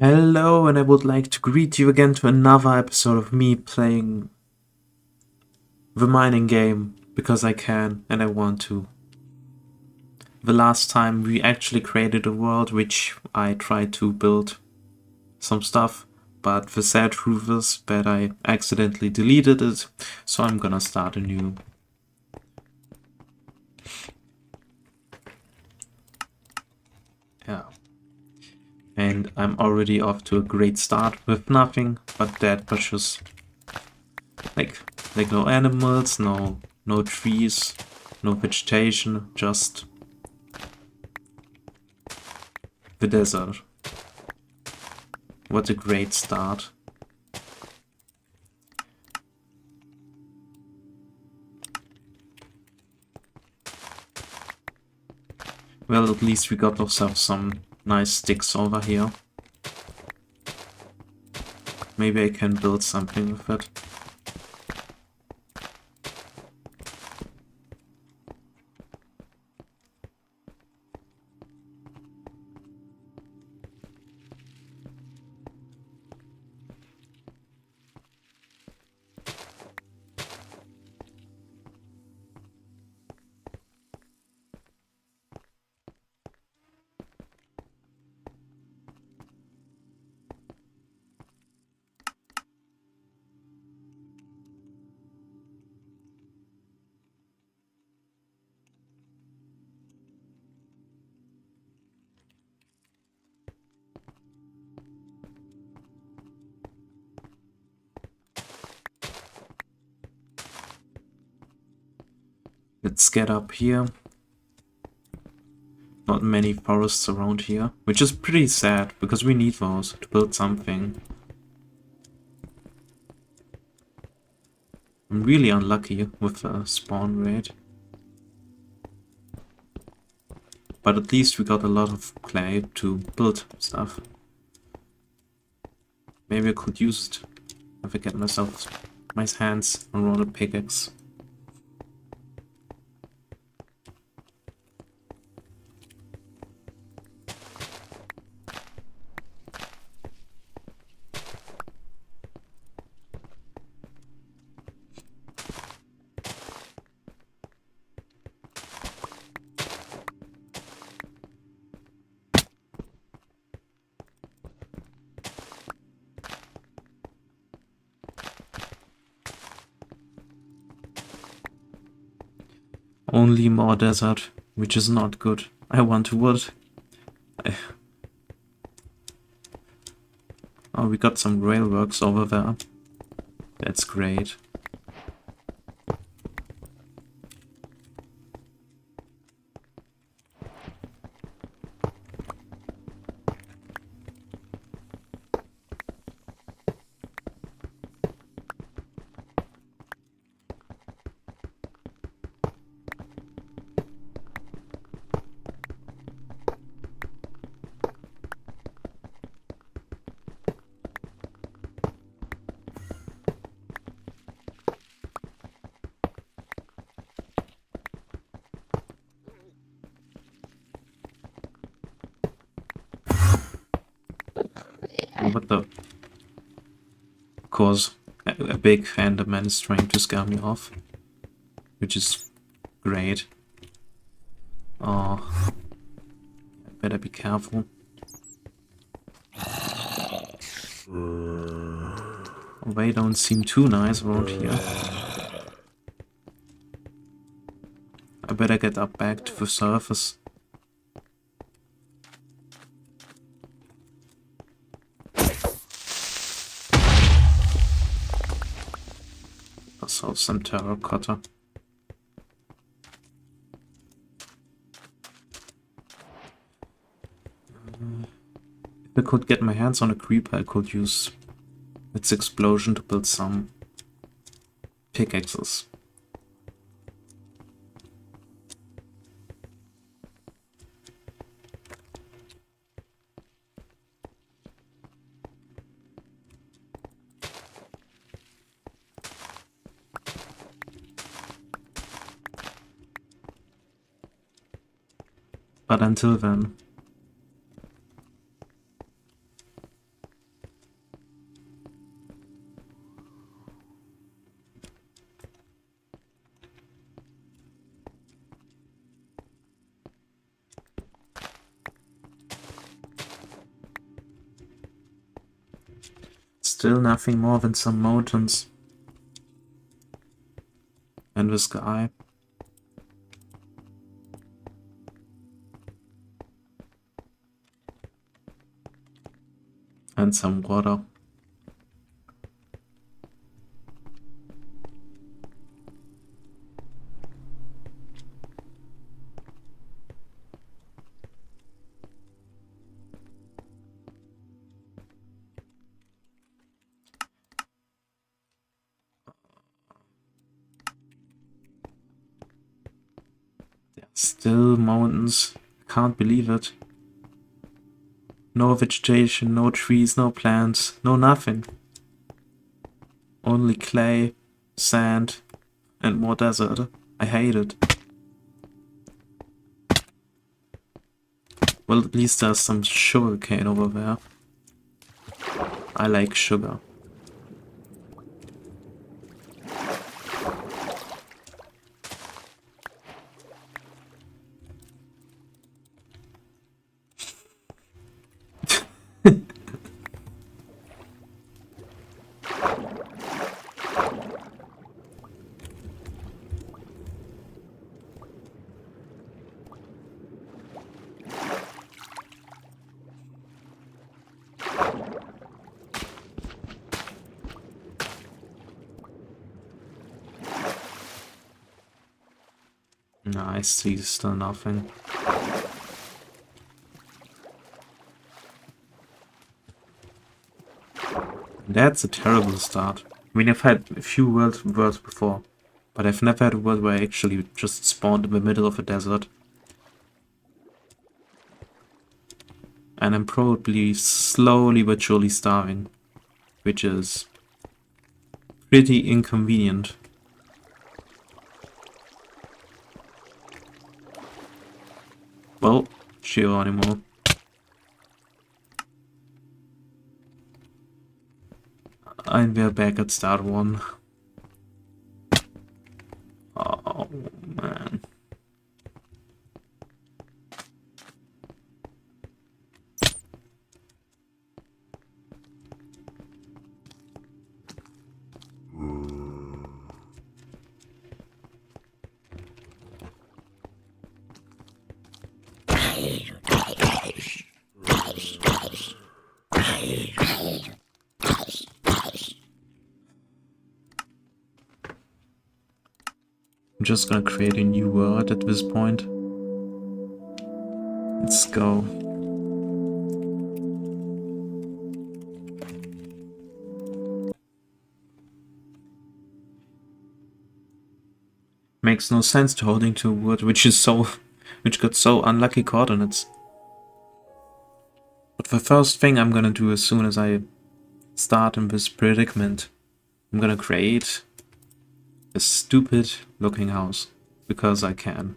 Hello, and I would like to greet you again to another episode of me playing the mining game because I can and I want to. The last time we actually created a world which I tried to build some stuff, but the sad truth is that I accidentally deleted it, so I'm gonna start anew. Yeah. And I'm already off to a great start with nothing but dead bushes. Like no animals, no trees, no vegetation, just the desert. What a great start. Well, at least we got ourselves some nice sticks over here. Maybe I can build something with it. Let's get up here. Not many forests around here, which is pretty sad, because we need those to build something. I'm really unlucky with the spawn rate. But at least we got a lot of clay to build stuff. Maybe I could use it if I get myself my hands around a pickaxe. Only more desert, which is not good. I want wood. Oh, we got some railworks over there. That's great. What the? Of course, a big Enderman is trying to scare me off, which is great. Oh, I better be careful. They don't seem too nice around here. I better get up back to the surface. Ourselves some terracotta. If I could get my hands on a creeper, I could use its explosion to build some pickaxes. But until then, Still nothing more than some mountains. And the sky. And some water. Still mountains. Can't believe it. No vegetation, no trees, no plants, no nothing. Only clay, sand, and more desert. I hate it. Well, at least there's some sugar cane over there. I like sugar. No, I see still nothing. That's a terrible start. I mean, I've had a few worlds before, but I've never had a world where I actually just spawned in the middle of a desert. And I'm probably slowly but surely starving, which is pretty inconvenient. Well, Geronimo. And we're back at start one. Oh, man. I'm just gonna create a new world at this point. Let's go. Makes no sense to holding to a word which got so unlucky coordinates. But the first thing I'm gonna do as soon as I start in this predicament, I'm gonna create a stupid looking house, because I can.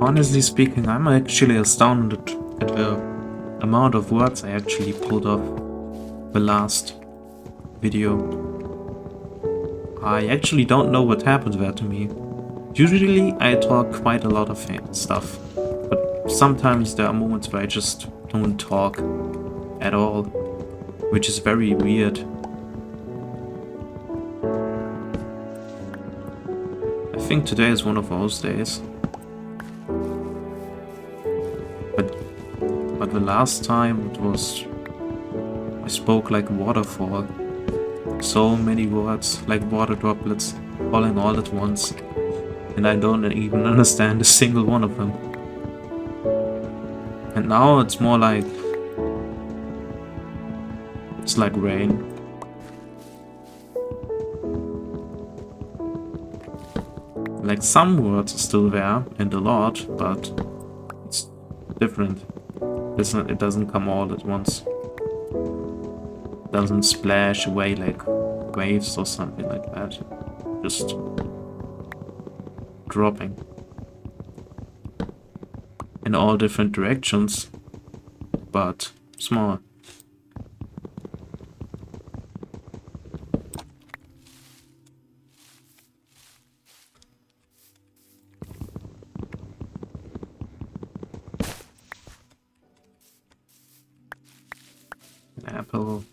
Honestly speaking, I'm actually astounded at the amount of words I actually pulled off the last video. I actually don't know what happened there to me. Usually I talk quite a lot of stuff, but sometimes there are moments where I just don't talk at all, which is very weird. I think today is one of those days. But the last time it was... I spoke like a waterfall. So many words, like water droplets, falling all at once. And I don't even understand a single one of them. And now it's more like... It's like rain. Like, some words are still there, and a lot, but it's different. It doesn't come all at once. It doesn't splash away like waves or something like that. Just dropping. In all different directions, but small. An apple.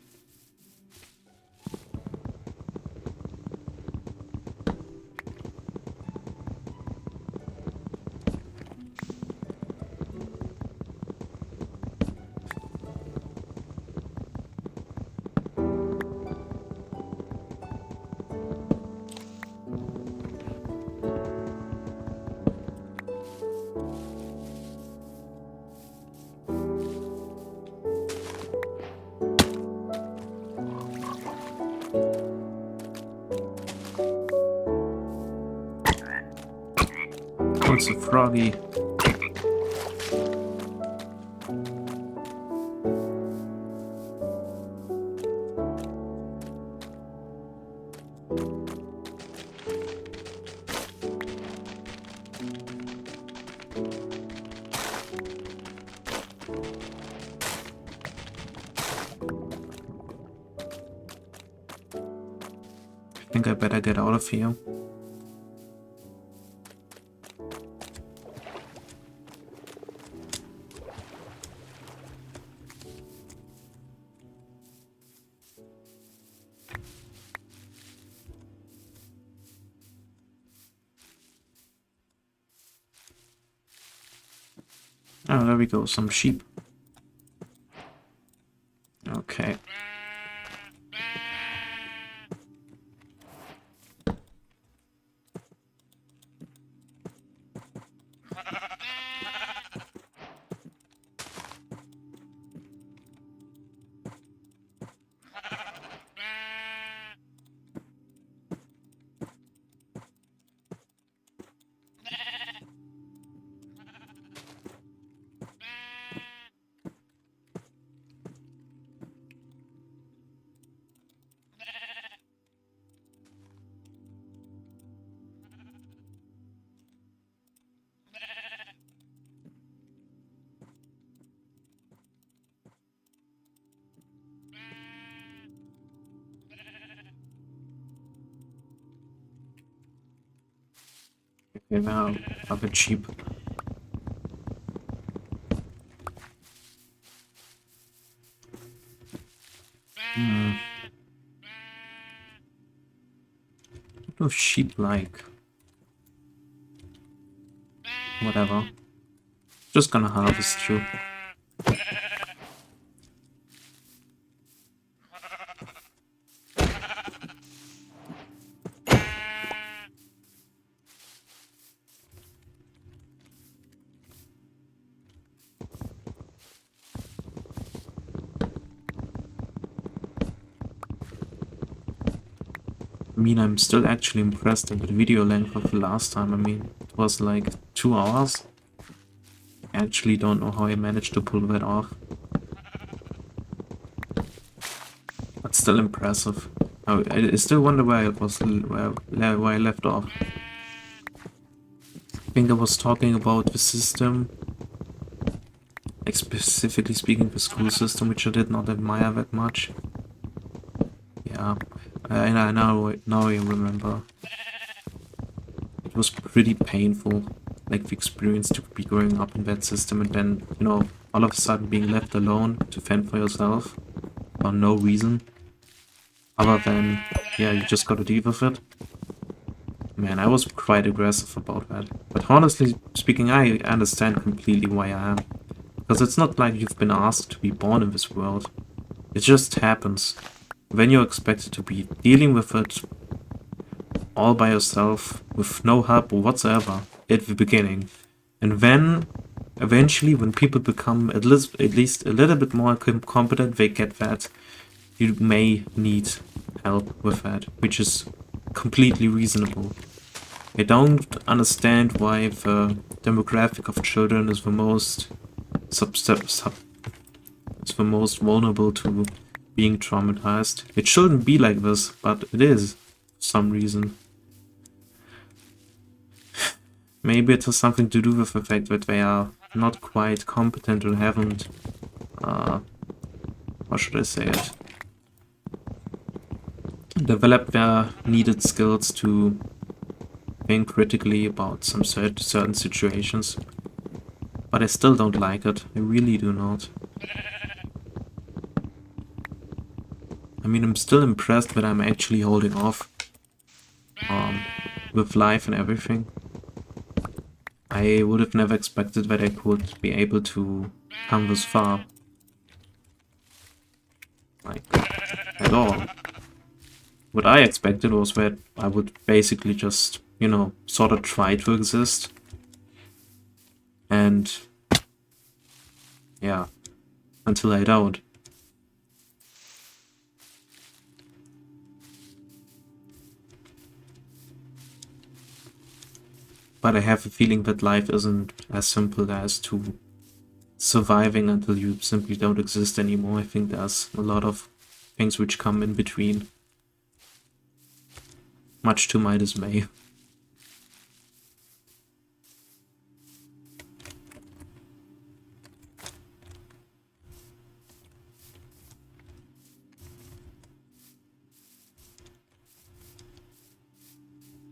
What's a froggy? I think I better get out of here. Oh, there we go, some sheep. Okay. Okay, now a bit cheap. What do sheep like? Whatever. Just gonna harvest through. I mean, I'm still actually impressed at the video length of the last time. I mean, it was like 2 hours. I actually don't know how I managed to pull that off. But still impressive. I still wonder where I left off. I think I was talking about the system. Like, specifically speaking, the school system, which I did not admire that much. Yeah. Now I remember. It was pretty painful, like the experience to be growing up in that system and then, you know, all of a sudden being left alone to fend for yourself for no reason. Other than, yeah, you just gotta deal with it. Man, I was quite aggressive about that. But honestly speaking, I understand completely why I am. Because it's not like you've been asked to be born in this world. It just happens. When you're expected to be dealing with it all by yourself, with no help whatsoever at the beginning. And then, eventually, when people become at least a little bit more competent, they get that you may need help with that, which is completely reasonable. I don't understand why the demographic of children is the most it's the most vulnerable to being traumatized. It shouldn't be like this, but it is for some reason. Maybe it has something to do with the fact that they are not quite competent or haven't, how should I say it, developed their needed skills to think critically about some certain situations. But I still don't like it. I really do not. I mean, I'm still impressed that I'm actually holding off with life and everything. I would have never expected that I could be able to come this far. Like, at all. What I expected was that I would basically just, you know, sort of try to exist. And yeah, until I don't. But I have a feeling that life isn't as simple as to surviving until you simply don't exist anymore. I think there's a lot of things which come in between. Much to my dismay.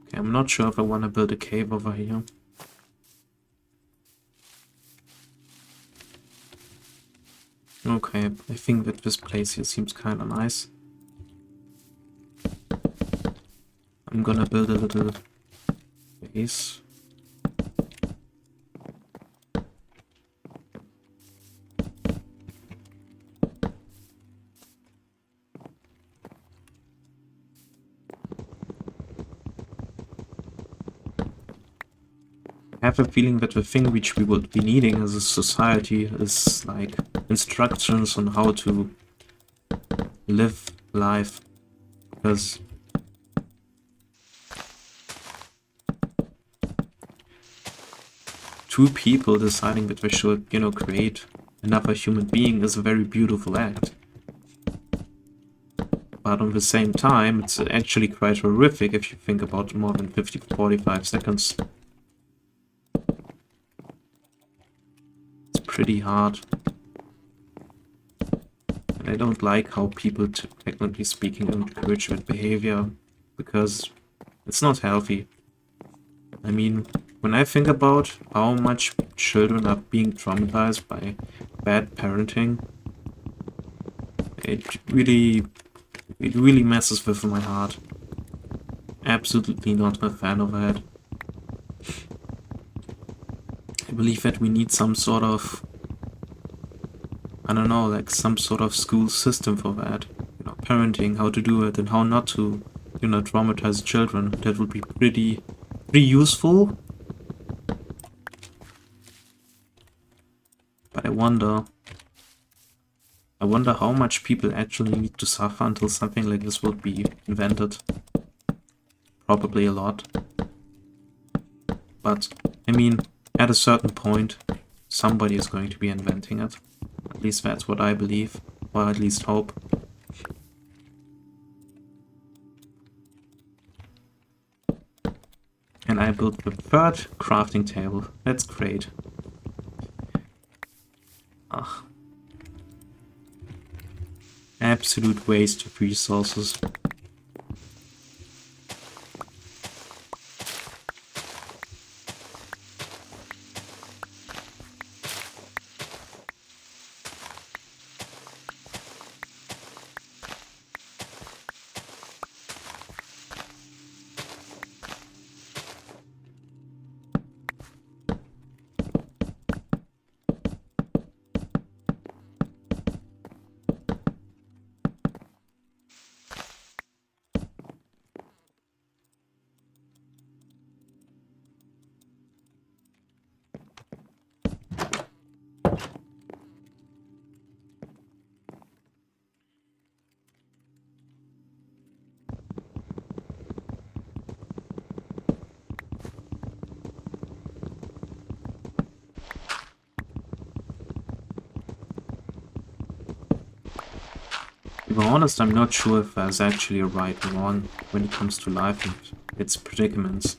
Okay, I'm not sure if I want to build a cave over here. Okay, I think that this place here seems kind of nice. I'm gonna build a little base. I have a feeling that the thing which we would be needing as a society is like instructions on how to live life, because two people deciding that they should, you know, create another human being is a very beautiful act. But on the same time, it's actually quite horrific if you think about more than 45 seconds. It's pretty hard. And I don't like how people, technically speaking, encourage that behavior, because it's not healthy. I mean, when I think about how much children are being traumatized by bad parenting, it really messes with my heart. Absolutely not a fan of that. I believe that we need some sort of, I don't know, like some sort of school system for that. You know, parenting, how to do it and how not to, you know, traumatize children. That would be pretty useful. But I wonder how much people actually need to suffer until something like this would be invented. Probably a lot. But, I mean, at a certain point, somebody is going to be inventing it. At least that's what I believe, or at least hope. And I built the third crafting table. That's great. Ugh. Absolute waste of resources. To be honest, I'm not sure if there's actually a right or wrong when it comes to life and its predicaments.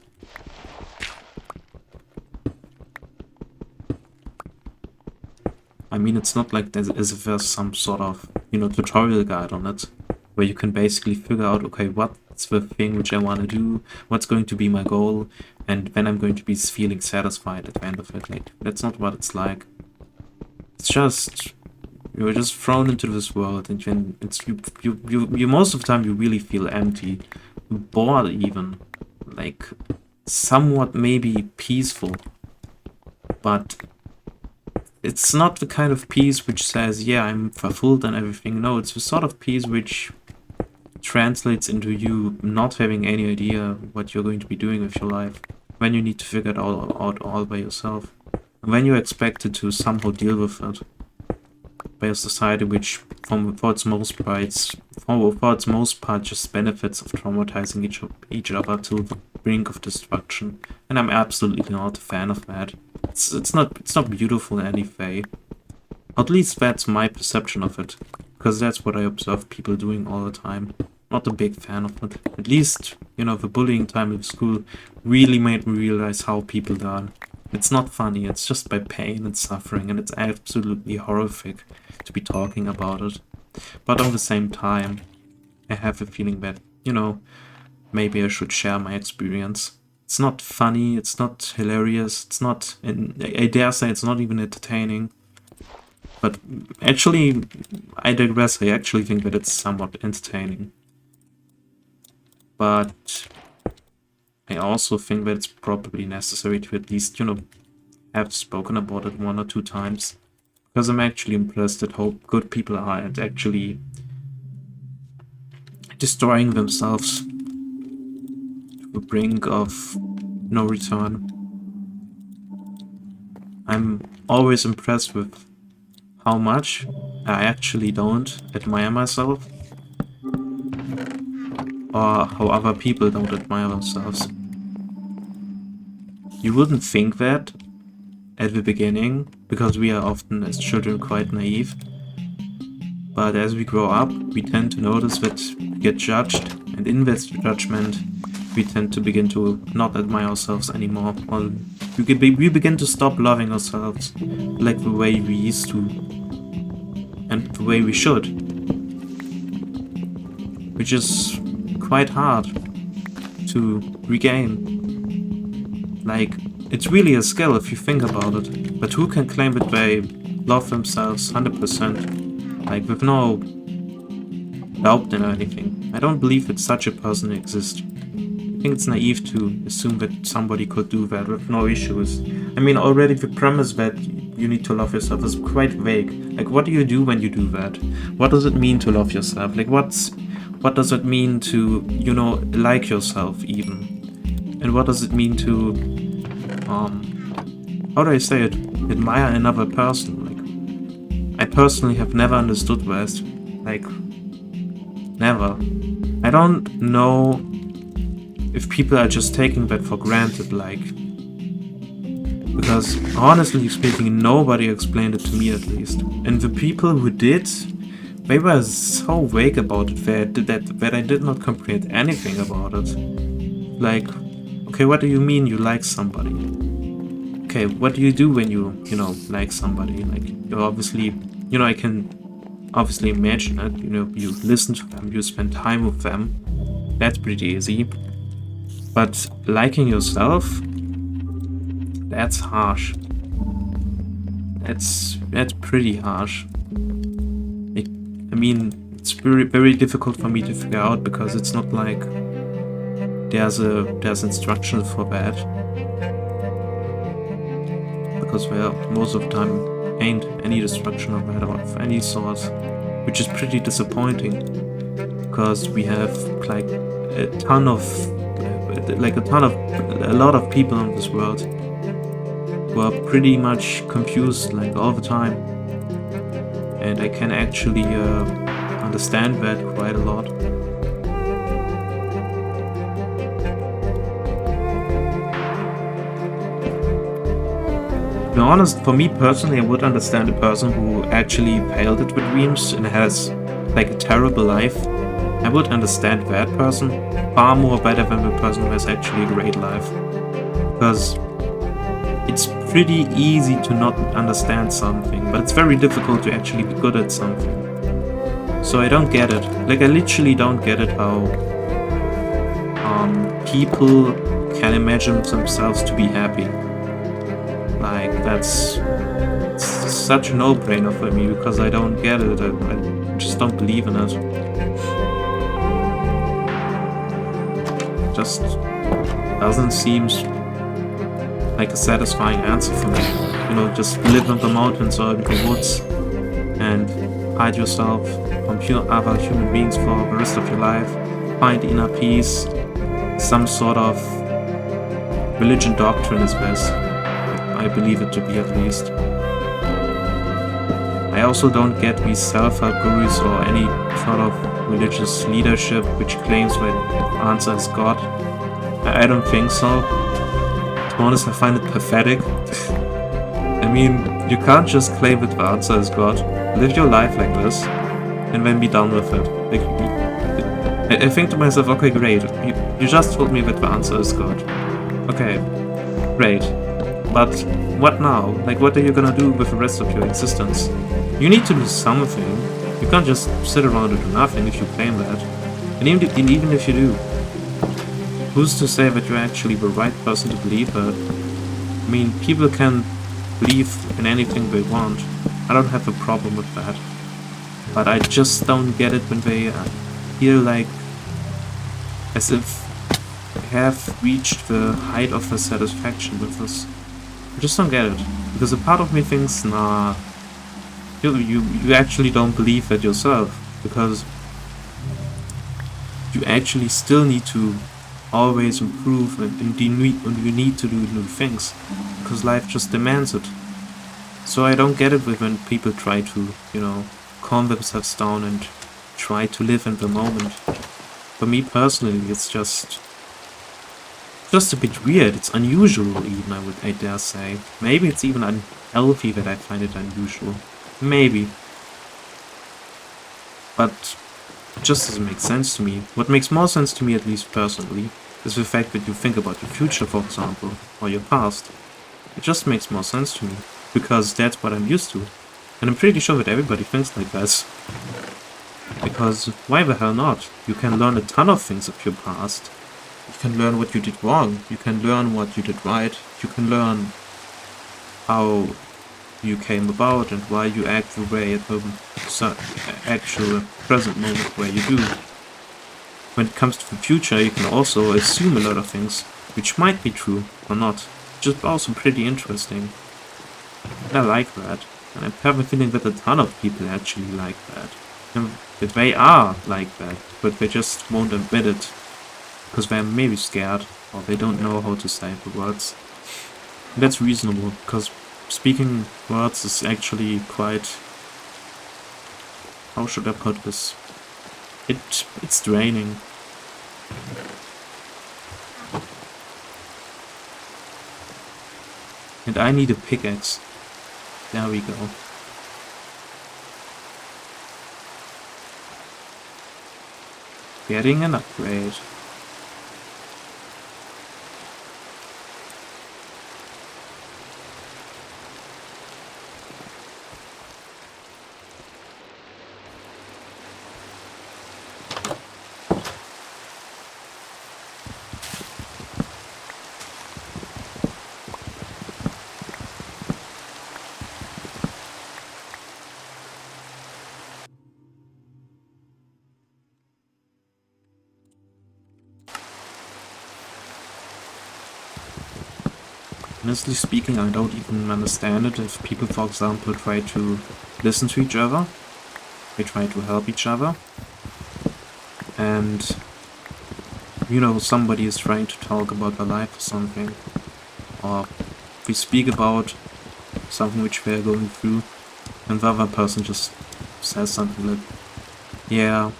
I mean, it's not like there's some sort of, tutorial guide on it, where you can basically figure out, okay, what's the thing which I want to do, what's going to be my goal, and when I'm going to be feeling satisfied at the end of it. Like, that's not what it's like. It's just, you're just thrown into this world, and then it's you most of the time you really feel empty, bored even, like somewhat maybe peaceful, but it's not the kind of peace which says, yeah, I'm fulfilled and everything. No, it's the sort of peace which translates into you not having any idea what you're going to be doing with your life, when you need to figure it all by yourself, and when you're expected to somehow deal with it by a society which, for its most part, just benefits of traumatizing each other to the brink of destruction. And I'm absolutely not a fan of that. It's not beautiful in any way. At least that's my perception of it, because that's what I observe people doing all the time. Not a big fan of it. At least, the bullying time in school really made me realize how people learn. It's not funny, it's just by pain and suffering, and it's absolutely horrific to be talking about it. But at the same time, I have a feeling that, maybe I should share my experience. It's not funny, it's not hilarious, it's not, I dare say it's not even entertaining. But actually, I digress, I actually think that it's somewhat entertaining. But I also think that it's probably necessary to at least, have spoken about it 1 or 2 times. Because I'm actually impressed at how good people are at actually destroying themselves to the brink of no return. I'm always impressed with how much I actually don't admire myself, or how other people don't admire themselves. You wouldn't think that at the beginning, because we are often as children quite naive, but as we grow up, we tend to notice that we get judged, and in this judgment, we tend to begin to not admire ourselves anymore. Or we begin to stop loving ourselves like the way we used to, and the way we should. Which is quite hard to regain. Like, it's really a skill if you think about it, but who can claim that they love themselves 100%, like with no doubt in anything? I don't believe that such a person exists. I think it's naive to assume that somebody could do that with no issues. I mean, already the premise that you need to love yourself is quite vague. Like, what do you do when you do that? What does it mean to love yourself? Like, what does it mean to, like yourself even? And what does it mean to, how do I say it? Admire another person? Like, I personally have never understood that. Like, never. I don't know if people are just taking that for granted, like, because honestly speaking, nobody explained it to me at least. And the people who did, they were so vague about it that I did not comprehend anything about it. Like, okay, what do you mean you like somebody? Okay, what do you do when you like somebody? Like, you obviously, I can obviously imagine it. You listen to them, you spend time with them. That's pretty easy. But liking yourself, that's harsh. That's pretty harsh. I mean, it's very, very difficult for me to figure out, because it's not like there's instructions for that. Because most of the time ain't any instruction of that or of any sort, which is pretty disappointing. Because we have like a lot of people in this world who are pretty much confused like all the time, and I can actually understand that quite a lot. To be honest, for me personally, I would understand a person who actually failed at the dreams and has like a terrible life, I would understand that person far more better than the person who has actually a great life. Because it's pretty easy to not understand something, but it's very difficult to actually be good at something. So I don't get it. Like, I literally don't get it how people can imagine themselves to be happy. Like, that's such a no-brainer for me, because I don't get it. I just don't believe in it. Just doesn't seem like a satisfying answer for me. You know, just live in the mountains or in the woods and hide yourself from other human beings for the rest of your life. Find inner peace. Some sort of religion doctrine is this. I believe it to be, at least. I also don't get these self-help gurus or any sort of religious leadership which claims that answer is God. I don't think so. To be honest, I find it pathetic. I mean, you can't just claim that the answer is God. Live your life like this, and then be done with it. Like, I think to myself, okay, great. You just told me that the answer is God. Okay, great. But what now? Like, what are you gonna do with the rest of your existence? You need to do something. You can't just sit around and do nothing if you claim that. And even if you do, who's to say that you're actually the right person to believe that? I mean, people can believe in anything they want. I don't have a problem with that. But I just don't get it when they feel like as if they have reached the height of their satisfaction with this. I just don't get it. Because a part of me thinks, nah, you actually don't believe that yourself. Because you actually still need to always improve, and you need to do new things. Because life just demands it. So I don't get it when people try to, you know, calm themselves down and try to live in the moment. For me personally, it's just a bit weird. It's unusual even, I dare say. Maybe it's even unhealthy that I find it unusual. Maybe. But it just doesn't make sense to me. What makes more sense to me, at least personally, is the fact that you think about your future, for example, or your past. It just makes more sense to me, because that's what I'm used to. And I'm pretty sure that everybody thinks like this. Because why the hell not? You can learn a ton of things of your past. You can learn what you did wrong. You can learn what you did right. You can learn how you came about and why you act the way at the actual present moment where you do. When it comes to the future, you can also assume a lot of things, which might be true or not. Just also pretty interesting. And I like that. And I have a feeling that a ton of people actually like that. And that they are like that, but they just won't admit it. Because they're maybe scared, or they don't know how to say the words. And that's reasonable, because speaking words is actually quite... how should I put this? It's draining. And I need a pickaxe. There we go. Getting an upgrade. Honestly speaking, I don't even understand it if people, for example, try to listen to each other. They try to help each other. And, you know, somebody is trying to talk about their life or something. Or we speak about something which they're going through, and the other person just says something like, yeah,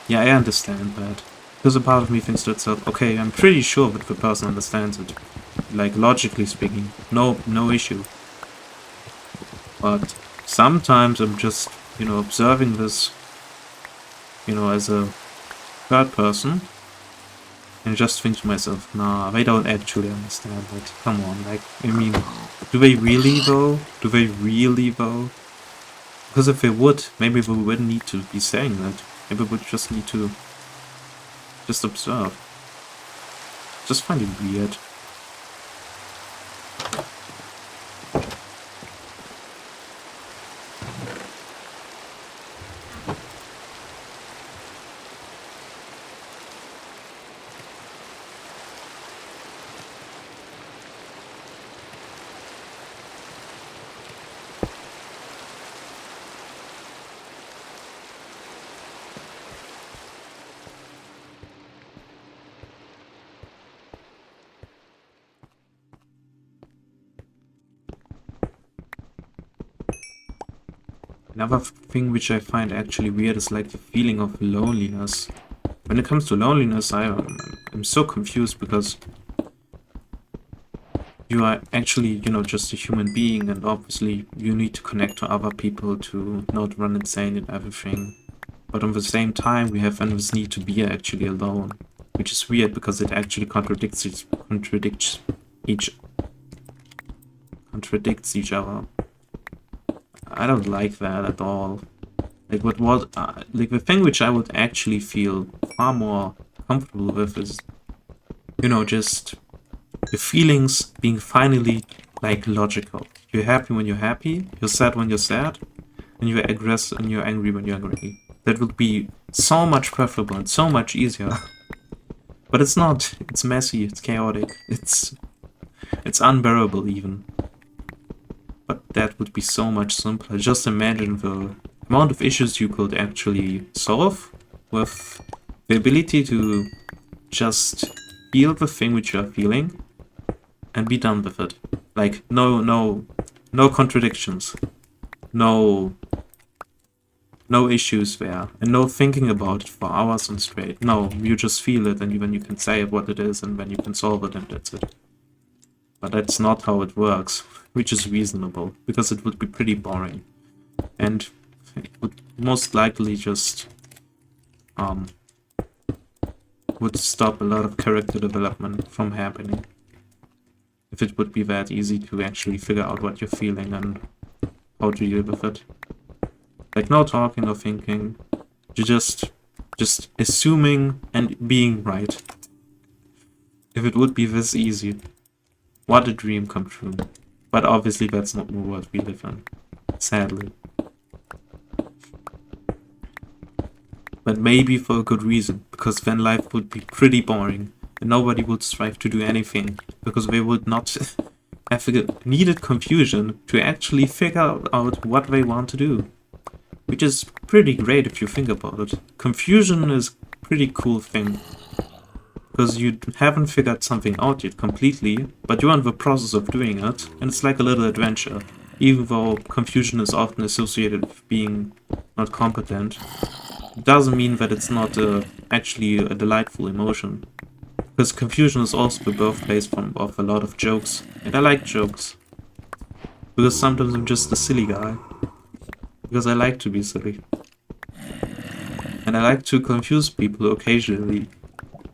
I understand that. Because a part of me thinks to itself, okay, I'm pretty sure that the person understands it. Like, logically speaking, no issue. But sometimes I'm just you know, observing this, you know, as a third person, and just think to myself, nah, they don't actually understand it. Come on, like, I mean, do they really though? Do they really though? Because if they would, maybe we wouldn't need to be saying that. Maybe we would just need to just observe. Just find it weird. Another thing which I find actually weird is like the feeling of loneliness. When it comes to loneliness, I'm so confused because you are actually, you know, just a human being, and obviously you need to connect to other people to not run insane and everything. But at the same time, we have this need to be actually alone, which is weird because it actually contradicts each other. I don't like that at all. Like like the thing which I would actually feel far more comfortable with is, you know, just the feelings being finally like logical. You're happy when you're happy, you're sad when you're sad, and you're aggressive and you're angry when you're angry. That would be so much preferable and so much easier. But it's not. It's messy, it's chaotic, it's unbearable even. But that would be so much simpler. Just imagine the amount of issues you could actually solve with the ability to just feel the thing which you're feeling and be done with it. Like, no contradictions. No issues there. And no thinking about it for hours on straight. No, you just feel it, and then you can say what it is, and then you can solve it, and that's it. But that's not how it works, which is reasonable, because it would be pretty boring. And it would most likely just would stop a lot of character development from happening. If it would be that easy to actually figure out what you're feeling and how to deal with it. Like, no talking or thinking, you just assuming and being right. If it would be this easy, what a dream come true. But obviously that's not the world we live in, sadly. But maybe for a good reason, because then life would be pretty boring, and nobody would strive to do anything, because they would not have needed confusion to actually figure out what they want to do. Which is pretty great if you think about it. Confusion is a pretty cool thing. Because you haven't figured something out yet completely, but you're in the process of doing it, and it's like a little adventure. Even though confusion is often associated with being not competent, it doesn't mean that it's not actually a delightful emotion. Because confusion is also the birthplace of a lot of jokes, and I like jokes. Because sometimes I'm just a silly guy. Because I like to be silly. And I like to confuse people occasionally.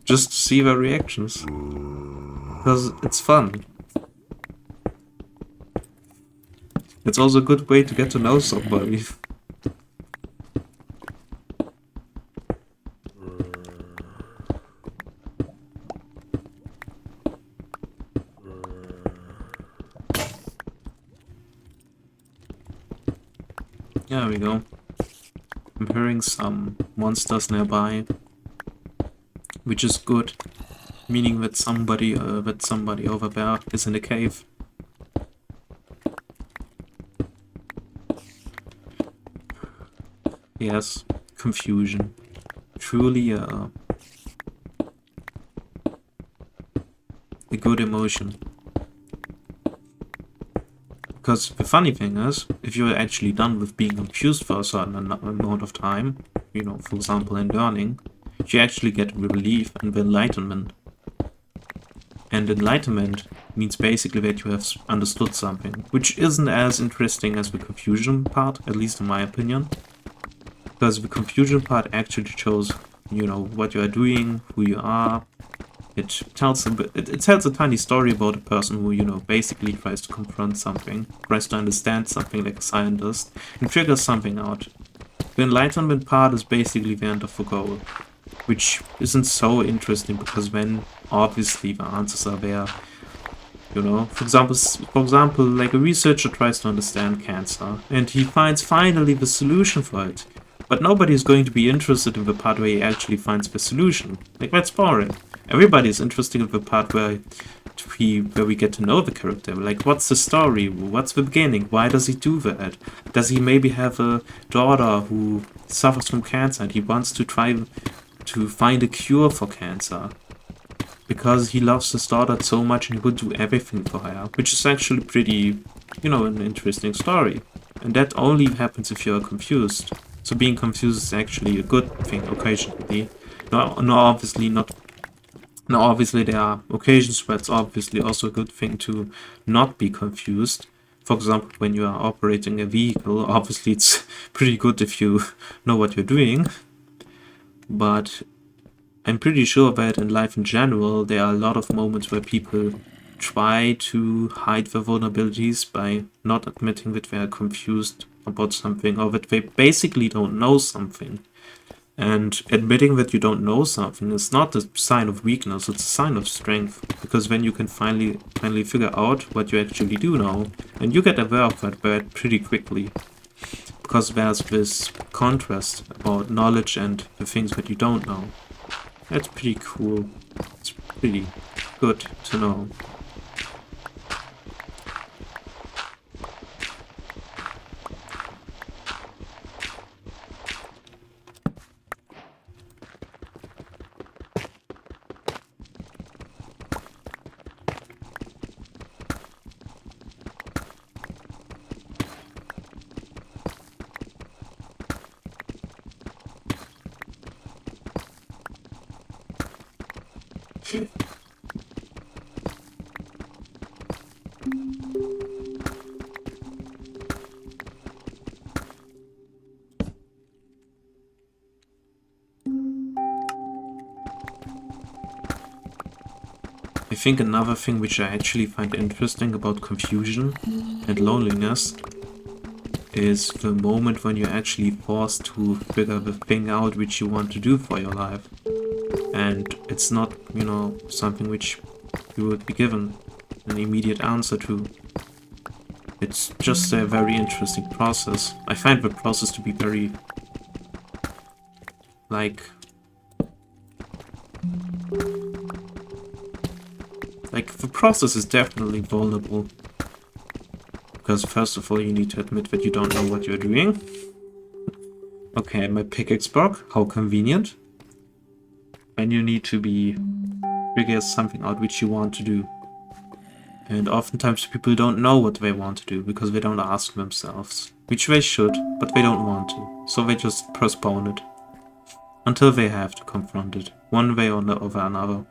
Just to see their reactions. Because it's fun. It's also a good way to get to know somebody. There we go. I'm hearing some monsters nearby. Which is good, meaning that somebody over there is in a cave. Yes, confusion. Truly a good emotion. Because the funny thing is, if you're actually done with being confused for a certain amount of time, you know, for example in learning, you actually get relief and enlightenment. And enlightenment means basically that you have understood something, which isn't as interesting as the confusion part, at least in my opinion. because the confusion part actually shows, you know, what you are doing, who you are. It tells it tells a tiny story about a person who, you know, basically tries to confront something, tries to understand something like a scientist, and figures something out. The enlightenment part is basically the end of the goal, which isn't so interesting because then obviously the answers are there. You know, for example, like a researcher tries to understand cancer, and he finds finally the solution for it. But nobody is going to be interested in the part where he actually finds the solution. Like, that's boring. Everybody is interested in the part where we get to know the character. Like, what's the story? What's the beginning? Why does he do that? Does he maybe have a daughter who suffers from cancer and he wants to try to find a cure for cancer? Because he loves his daughter so much and he would do everything for her. Which is actually pretty, you know, an interesting story. And that only happens if you're confused. So being confused is actually a good thing occasionally. No, obviously not. Now, obviously, there are occasions where it's obviously also a good thing to not be confused. For example, when you are operating a vehicle, obviously it's pretty good if you know what you're doing. But I'm pretty sure that in life in general, there are a lot of moments where people try to hide their vulnerabilities by not admitting that they are confused about something or that they basically don't know something. And admitting that you don't know something is not a sign of weakness, it's a sign of strength. Because then you can finally figure out what you actually do know. And you get aware of that pretty quickly. Because there's this contrast about knowledge and the things that you don't know. That's pretty cool. It's pretty good to know. I think another thing which I actually find interesting about confusion and loneliness is the moment when you're actually forced to figure the thing out which you want to do for your life. And it's not, you know, something which you would be given an immediate answer to. It's just a very interesting process. I find the process to be very, like the process is definitely vulnerable. Because first of all, you need to admit that you don't know what you're doing. Okay, my pickaxe broke. How convenient. And you need to figure something out which you want to do. And oftentimes people don't know what they want to do because they don't ask themselves. Which they should, but they don't want to. So they just postpone it. Until they have to confront it. One way or another.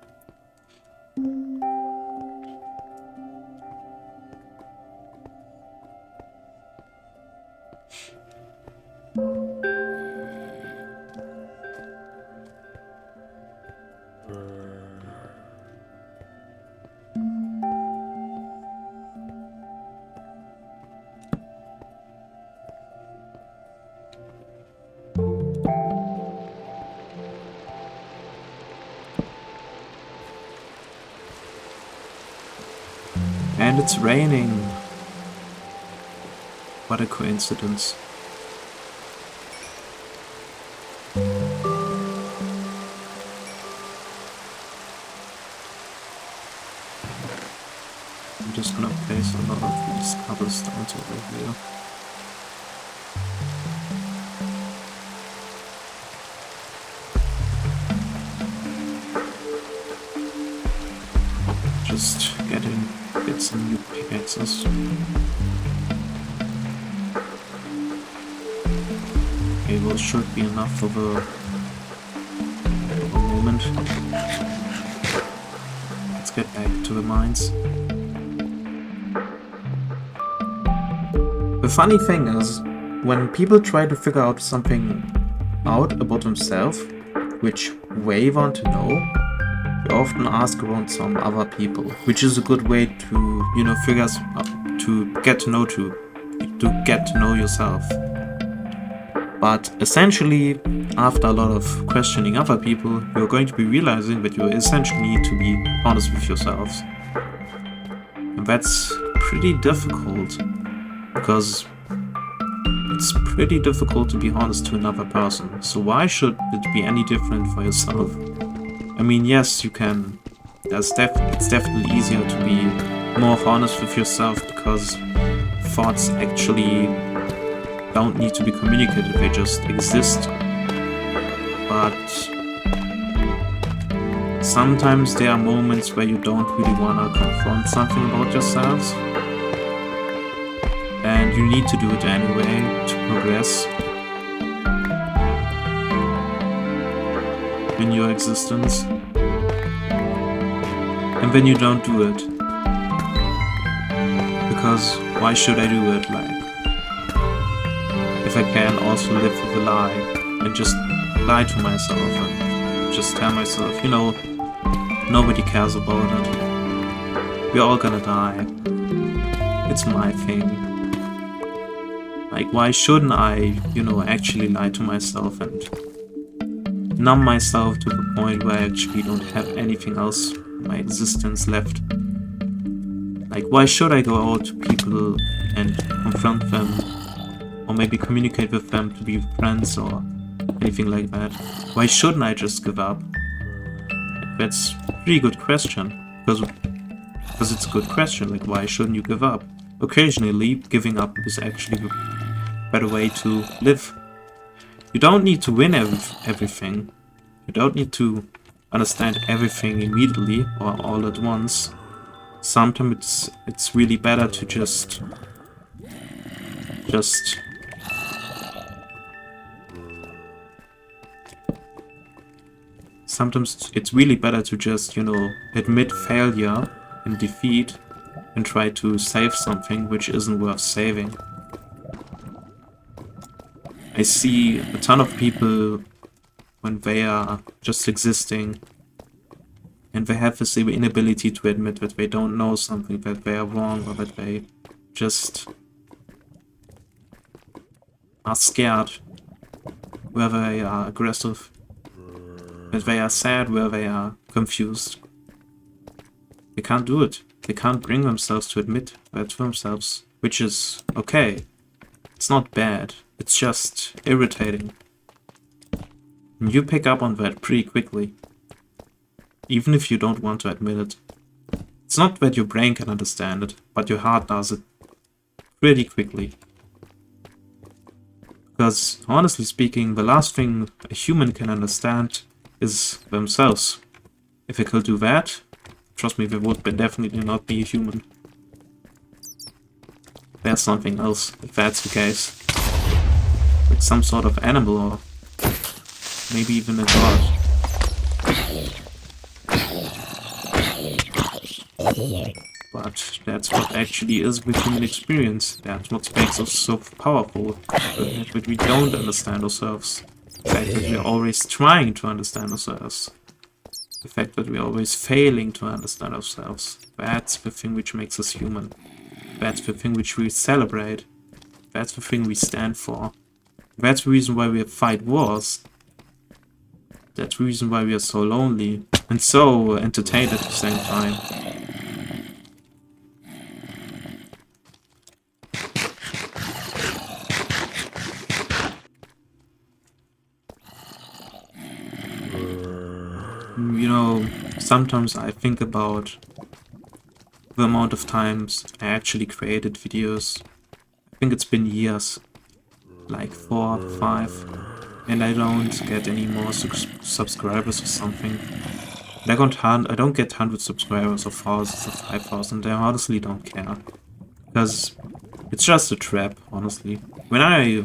And it's raining. What a coincidence. I'm just gonna place a lot of these cobblestones over here. Just get some new pickaxes. Okay, well, should be enough for the moment. Let's get back to the mines. The funny thing is, when people try to figure out something out about himself, which we want to know, we often ask around some other people, which is a good way to, you know, to get to know yourself. But essentially, after a lot of questioning other people, you're going to be realizing that you essentially need to be honest with yourselves. And that's pretty difficult, because it's pretty difficult to be honest to another person. So why should it be any different for yourself? I mean, yes, you can. It's definitely easier to be more honest with yourself, because thoughts actually don't need to be communicated, they just exist. But sometimes there are moments where you don't really want to confront something about yourselves, and you need to do it anyway to progress in your existence. And then you don't do it, because why should I do it? Like, if I can also live with a lie and just lie to myself and just tell myself, you know, nobody cares about it. We're all gonna die. It's my thing. Like, why shouldn't I, you know, actually lie to myself and numb myself to the point where I actually don't have anything else in my existence left? Like, why should I go out to people and confront them, or maybe communicate with them to be friends or anything like that? Why shouldn't I just give up? That's a pretty good question, because it's a good question. Like, why shouldn't you give up? Occasionally, giving up is actually the better way to live. You don't need to win everything. You don't need to understand everything immediately or all at once. Sometimes it's really better to just sometimes it's really better to just, you know, admit failure and defeat and try to save something which isn't worth saving. I see a ton of people when they are just existing and they have this inability to admit that they don't know something, that they are wrong, or that they just are scared, whether they are aggressive, that they are sad, where they are confused. They can't do it. They can't bring themselves to admit that to themselves, which is okay. It's not bad. It's just irritating. And you pick up on that pretty quickly, even if you don't want to admit it. It's not that your brain can understand it, but your heart does it pretty quickly. Because, honestly speaking, the last thing a human can understand is themselves. If they could do that, trust me, they would definitely not be a human. There's something else, if that's the case. Like some sort of animal, or maybe even a god. But that's what actually is the human experience. That's what makes us so powerful. The fact that we don't understand ourselves. The fact that we're always trying to understand ourselves. The fact that we're always failing to understand ourselves. That's the thing which makes us human. That's the thing which we celebrate. That's the thing we stand for. That's the reason why we fight wars. That's the reason why we are so lonely and so entertained at the same time. You know, sometimes I think about the amount of times I actually created videos. I think it's been years, like 4, 5, and I don't get any more subscribers or something. And I don't get 100 subscribers or thousands or 5,000. I honestly don't care, because it's just a trap, honestly. When I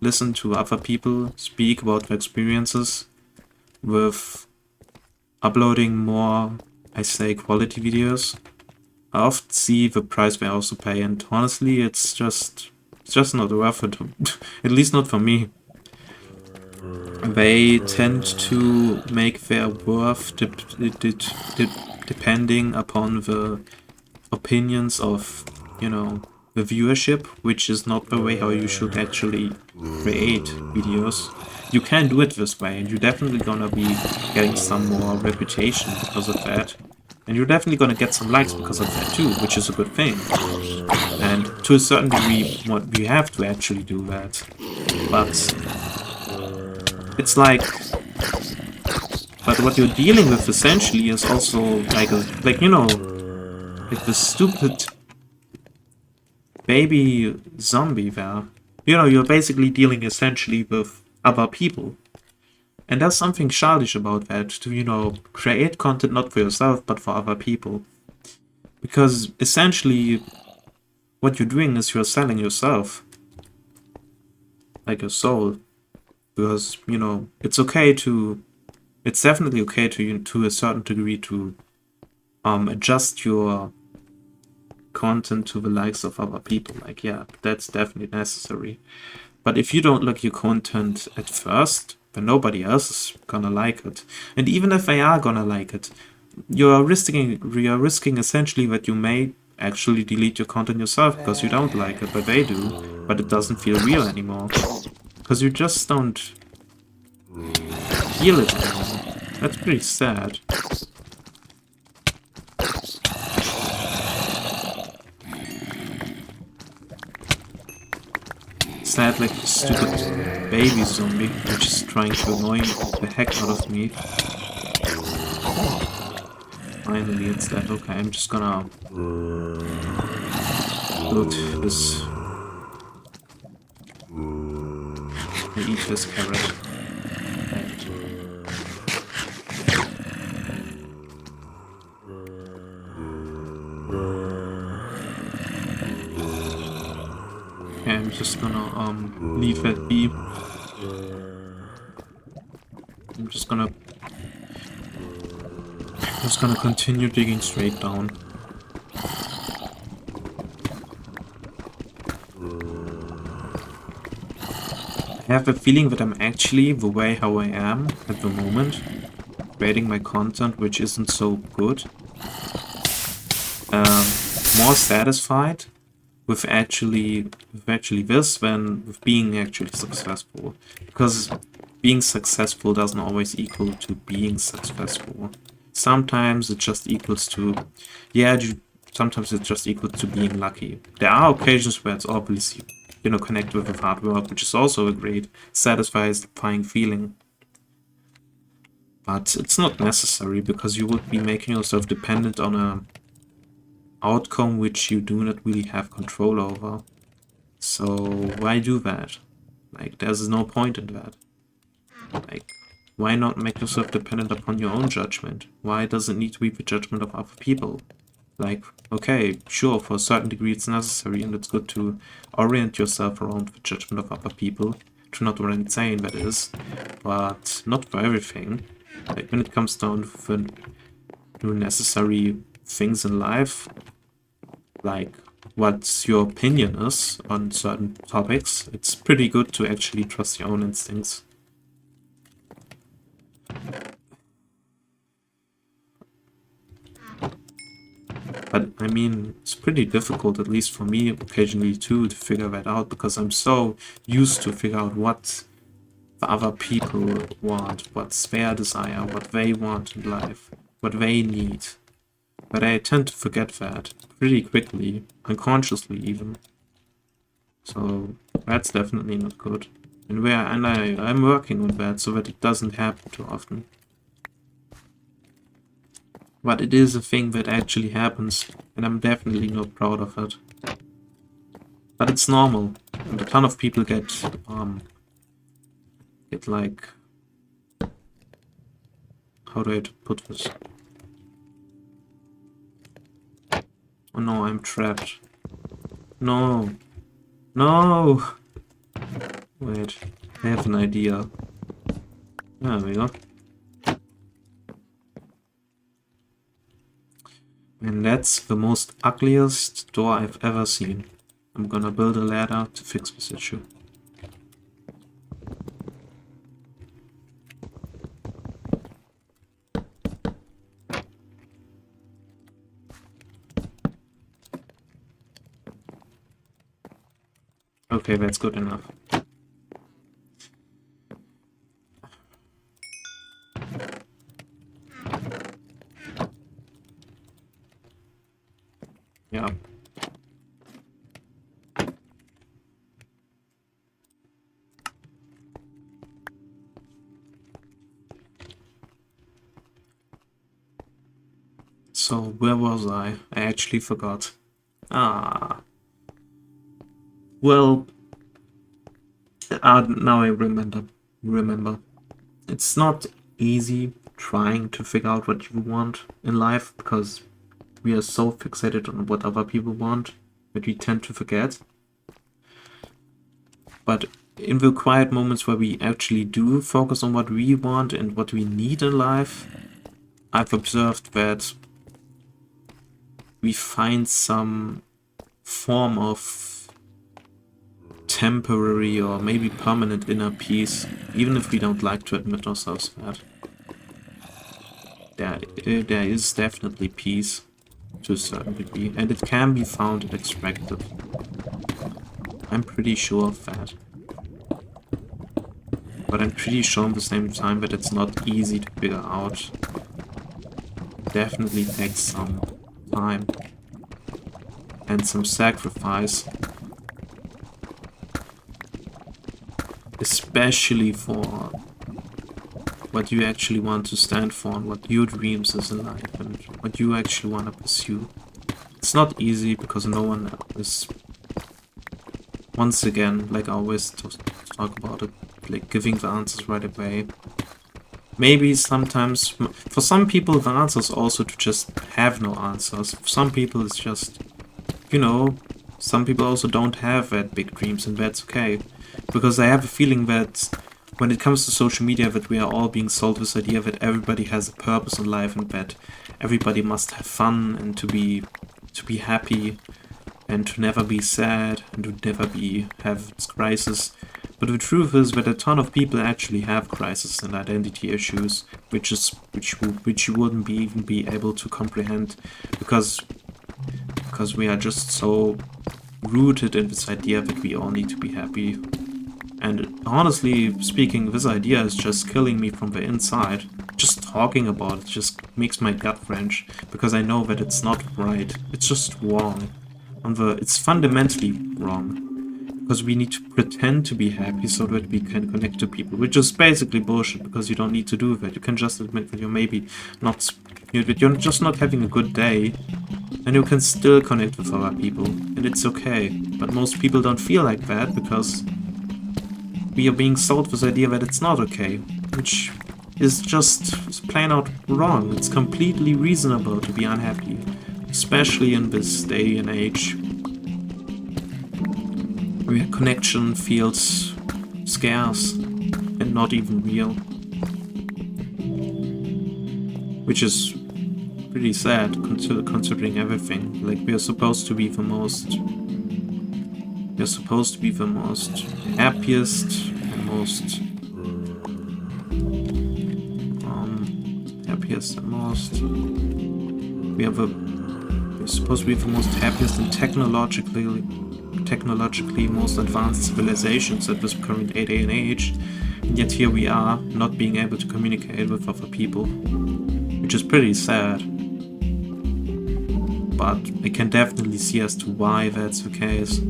listen to other people speak about their experiences with uploading more, I say, quality videos, I often see the price they also pay, and honestly, it's just not worth it. At least not for me. they tend to make their worth depending upon the opinions of, you know, the viewership, which is not the way how you should actually create videos. You can do it this way, and you're definitely gonna be getting some more reputation because of that. And you're definitely gonna get some likes because of that too, which is a good thing. And to a certain degree, you have to actually do that. But it's like, but what you're dealing with essentially is also like you know, like the stupid baby zombie there. You know, you're basically dealing essentially with other people. And there's something childish about that, to, you know, create content not for yourself, but for other people. Because essentially, what you're doing is you're selling yourself. Like your soul. Because, you know, it's okay to... It's definitely okay to a certain degree to adjust your content to the likes of other people. Like, yeah, that's definitely necessary. But if you don't like your content at first, then nobody else is gonna like it. And even if they are gonna like it, you're risking essentially that you may actually delete your content yourself because you don't like it, but they do. But it doesn't feel real anymore. Because you just don't feel it anymore. That's pretty sad. Sad like the stupid baby zombie, which is trying to annoy the heck out of me. Finally, it's that. Okay, I'm just gonna build this. I eat this carrot. Okay, I'm just gonna leave that be. I'm just gonna continue digging straight down. I have a feeling that I'm actually the way how I am at the moment, creating my content which isn't so good, more satisfied with actually this than with being actually successful, because being successful doesn't always equal to being successful. Sometimes it just equals to, yeah, sometimes it just equals to being lucky. There are occasions where it's obviously, you know, connected with hard work, which is also a great satisfying feeling. But it's not necessary, because you would be making yourself dependent on a outcome which you do not really have control over. So why do that? Like, there's no point in that. Like, why not make yourself dependent upon your own judgment? Why does it need to be the judgment of other people? Like, okay, sure, for a certain degree it's necessary, and it's good to orient yourself around the judgment of other people, to not run insane, that is, but not for everything. Like, when it comes down to the necessary things in life, like what your opinion is on certain topics, it's pretty good to actually trust your own instincts. But I mean, it's pretty difficult, at least for me occasionally too, to figure that out, because I'm so used to figure out what the other people want, what's their desire, what they want in life, what they need. But I tend to forget that pretty quickly, unconsciously even. So that's definitely not good. And I'm working on that so that it doesn't happen too often. But it is a thing that actually happens, and I'm definitely not proud of it. But it's normal, and a ton of people get like, how do I put this? Oh no, I'm trapped. No. No! Wait, I have an idea. There we go. And that's the most ugliest door I've ever seen. I'm gonna build a ladder to fix this issue. Okay, that's good enough. Yeah. So, where was I? I actually forgot. Ah. Well, now I remember. It's not easy trying to figure out what you want in life because we are so fixated on what other people want that we tend to forget. But in the quiet moments where we actually do focus on what we want and what we need in life, I've observed that we find some form of temporary or maybe permanent inner peace, even if we don't like to admit ourselves that. There is definitely peace to a certain degree, and it can be found and extracted. I'm pretty sure of that. But I'm pretty sure at the same time that it's not easy to figure out. It definitely takes some time and some sacrifice. Especially for what you actually want to stand for and what your dreams is in life and what you actually want to pursue. It's not easy because no one is, once again, like I always talk about it, like giving the answers right away. Maybe sometimes, for some people the answer is also to just have no answers. For some people it's just, you know, some people also don't have that big dreams, and that's okay. Because I have a feeling that when it comes to social media, that we are all being sold this idea that everybody has a purpose in life and that everybody must have fun and to be happy and to never be sad and to never have crisis. But the truth is that a ton of people actually have crisis and identity issues, which you wouldn't even be able to comprehend because we are just so rooted in this idea that we all need to be happy. And honestly speaking, this idea is just killing me from the inside. Just talking about it just makes my gut wrench, because I know that it's not right. It's just wrong. It's fundamentally wrong. Because we need to pretend to be happy so that we can connect to people, which is basically bullshit, because you don't need to do that. You can just admit that you're just not having a good day, and you can still connect with other people, and it's okay. But most people don't feel like that because we are being sold this idea that it's not okay, which is just plain out wrong. It's completely reasonable to be unhappy, especially in this day and age where connection feels scarce and not even real. Which is pretty sad considering everything. Like, we are supposed to be the most happiest and we're supposed to be the most happiest and technologically most advanced civilizations at this current day and age, and yet here we are, not being able to communicate with other people, which is pretty sad. But I can definitely see as to why that's the case.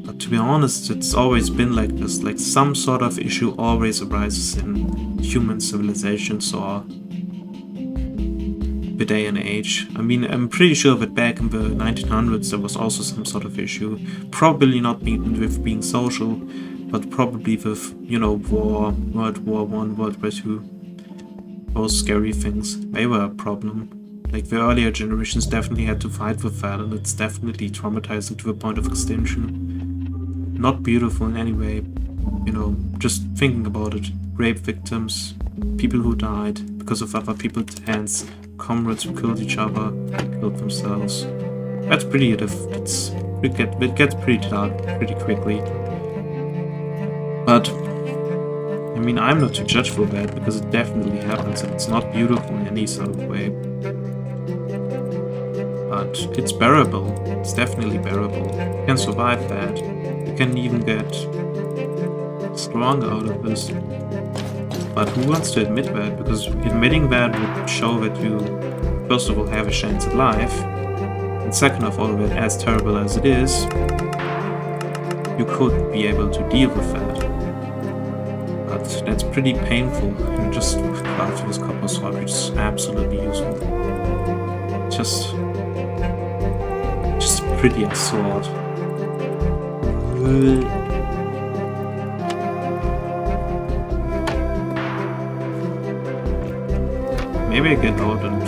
But to be honest, it's always been like this. Like, some sort of issue always arises in human civilizations or the day and age. I mean, I'm pretty sure that back in the 1900s there was also some sort of issue. Probably not with being social, but probably with, war, World War I, World War II. Those scary things, they were a problem. Like, the earlier generations definitely had to fight with that, and it's definitely traumatizing to the point of extinction. Not beautiful in any way, just thinking about it. Rape victims, people who died because of other people's hands, comrades who killed each other, killed themselves. That's pretty it gets pretty dark pretty quickly. But I mean, I'm not to judge for that, because it definitely happens and it's not beautiful in any sort of way. But but it's bearable. It's definitely bearable. You can survive that. You can even get strong out of this. But who wants to admit that? Because admitting that would show that you, first of all, have a chance at life, and second of all, that as terrible as it is, you could be able to deal with that. But that's pretty painful. And just craft this copper sword, which is absolutely useful. Just pretty as sword. Maybe I get out and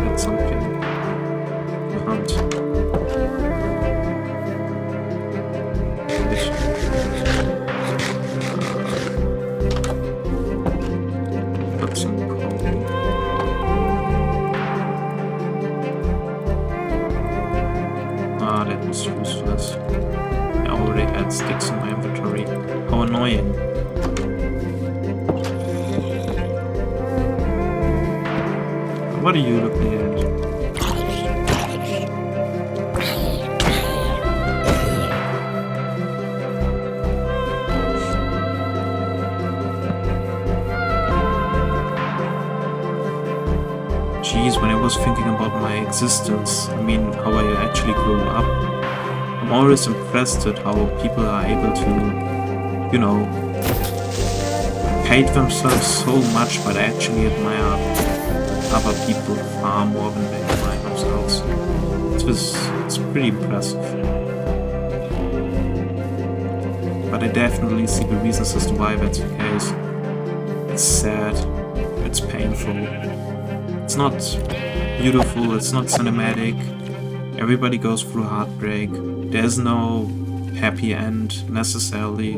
get something to hunt. Got some coal. Ah, that was useless. I already had sticks in my inventory. How annoying. What are you looking at? Jeez, when I was thinking about my existence, I mean, how I actually grew up, I'm always impressed at how people are able to, you know, hate themselves so much, but I actually admire other people far more than they admire themselves. It's pretty impressive. But I definitely see the reasons as to why that's the case. It's sad, it's painful, it's not beautiful, it's not cinematic. Everybody goes through heartbreak. There's no happy end necessarily.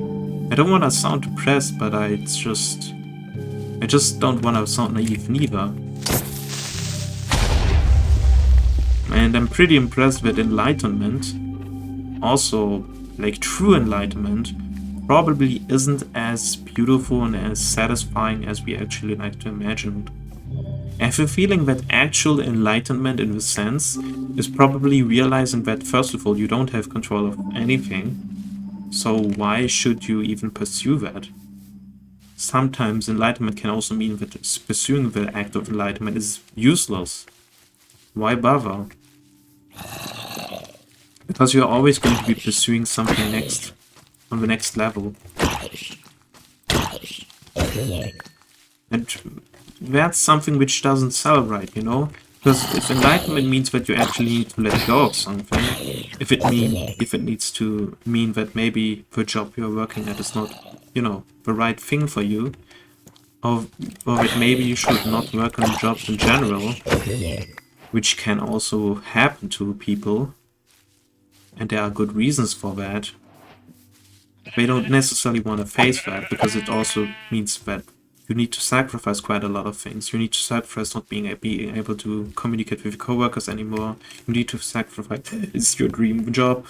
I don't want to sound depressed, but I just don't want to sound naive neither. And I'm pretty impressed with enlightenment. Also, like true enlightenment probably isn't as beautiful and as satisfying as we actually like to imagine. I have a feeling that actual enlightenment in this sense is probably realizing that first of all you don't have control of anything, so why should you even pursue that? Sometimes enlightenment can also mean that pursuing the act of enlightenment is useless. Why bother? Because you're always going to be pursuing something next, on the next level. And that's something which doesn't sell right, you know? Because if enlightenment means that you actually need to let go of something, if it needs to mean that maybe the job you're working at is not, you know, the right thing for you, or that maybe you should not work on jobs in general, which can also happen to people, and there are good reasons for that. They don't necessarily want to face that, because it also means that you need to sacrifice quite a lot of things. You need to sacrifice not being able to communicate with your coworkers anymore. You need to sacrifice your dream job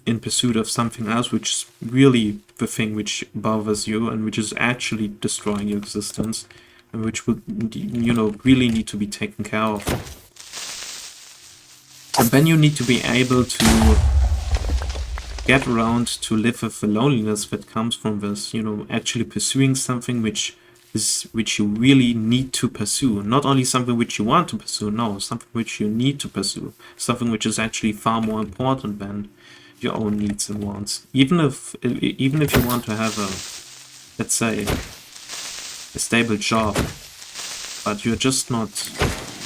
in pursuit of something else, which is really the thing which bothers you and which is actually destroying your existence, and which would, you know, really need to be taken care of. And then you need to be able to get around to live with the loneliness that comes from this, you know, actually pursuing something which you really need to pursue. Not only something which you want to pursue, no, something which you need to pursue. Something which is actually far more important than your own needs and wants. Even if you want to have a, let's say, a stable job, but you're just not